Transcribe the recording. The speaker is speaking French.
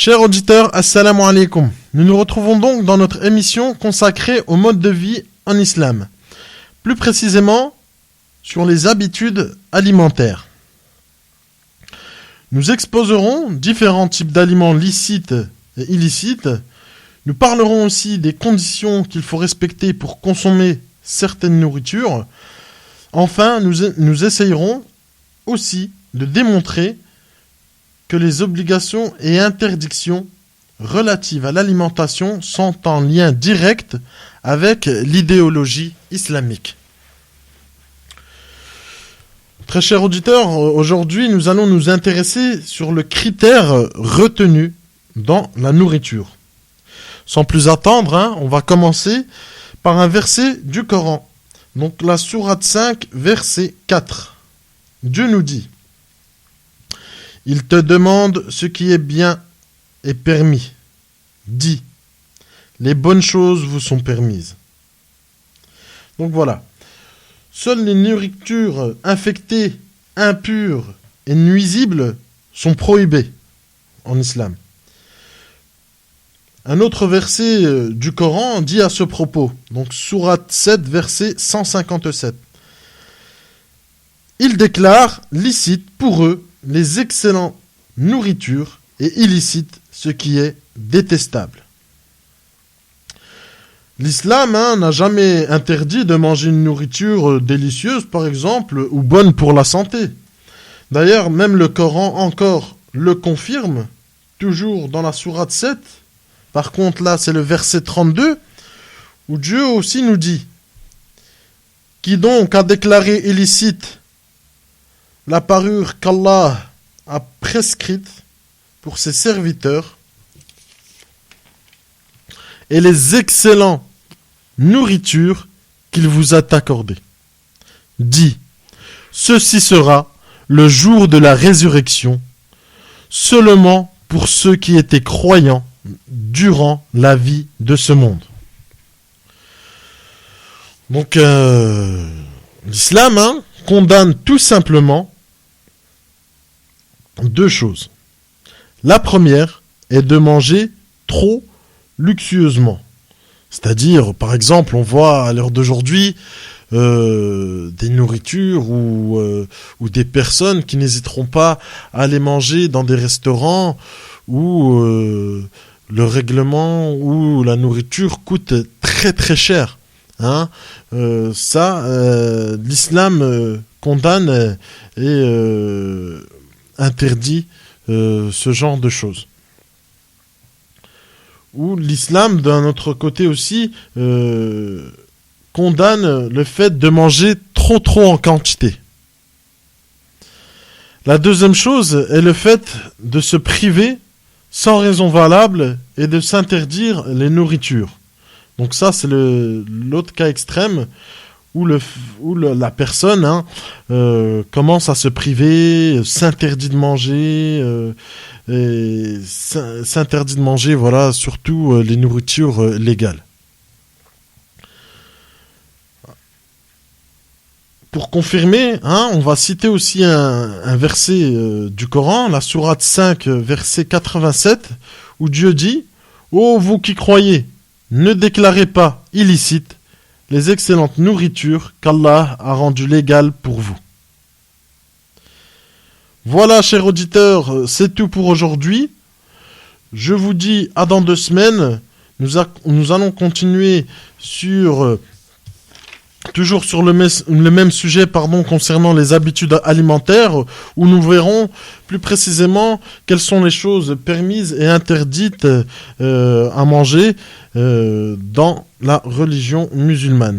Chers auditeurs, assalamu alaikum. Nous nous retrouvons donc dans notre émission consacrée au mode de vie en islam. Plus précisément, sur les habitudes alimentaires. Nous exposerons différents types d'aliments licites et illicites. Nous parlerons aussi des conditions qu'il faut respecter pour consommer certaines nourritures. Enfin, nous essayerons aussi de démontrer que les obligations et interdictions relatives à l'alimentation sont en lien direct avec l'idéologie islamique. Très chers auditeurs, aujourd'hui nous allons nous intéresser sur le critère retenu dans la nourriture. Sans plus attendre, on va commencer par un verset du Coran. Donc la sourate 5, verset 4. Dieu nous dit: il te demande ce qui est bien et permis. Dis, les bonnes choses vous sont permises. Donc voilà. Seules les nourritures infectées, impures et nuisibles sont prohibées en islam. Un autre verset du Coran dit à ce propos, donc sourate 7, verset 157. Il déclare licite pour eux les excellentes nourritures et illicite ce qui est détestable. L'islam n'a jamais interdit de manger une nourriture délicieuse, par exemple, ou bonne pour la santé. D'ailleurs, même le Coran encore le confirme, toujours dans la sourate 7. Par contre, là, c'est le verset 32, où Dieu aussi nous dit: qui donc a déclaré illicite la parure qu'Allah a prescrite pour ses serviteurs et les excellentes nourritures qu'il vous a accordées. Dit, ceci sera le jour de la résurrection, seulement pour ceux qui étaient croyants durant la vie de ce monde. Donc, l'islam condamne tout simplement deux choses. La première est de manger trop luxueusement. C'est-à-dire, par exemple, on voit à l'heure d'aujourd'hui des nourritures ou des personnes qui n'hésiteront pas à aller manger dans des restaurants où le règlement ou la nourriture coûte très très cher. L'islam condamne et interdit ce genre de choses. Ou l'islam, d'un autre côté aussi, condamne le fait de manger trop en quantité. La deuxième chose est le fait de se priver sans raison valable et de s'interdire les nourritures. Donc ça, c'est l'autre cas extrême où la personne commence à se priver, s'interdit de manger, s'interdit de manger, voilà, surtout les nourritures légales. Pour confirmer, on va citer aussi un verset du Coran, la sourate 5, verset 87, où Dieu dit: ô vous qui croyez, ne déclarez pas illicite les excellentes nourritures qu'Allah a rendues légales pour vous. Voilà, chers auditeurs, c'est tout pour aujourd'hui. Je vous dis à dans 2 semaines. Nous allons continuer toujours sur le même sujet, concernant les habitudes alimentaires, où nous verrons plus précisément quelles sont les choses permises et interdites à manger dans la religion musulmane.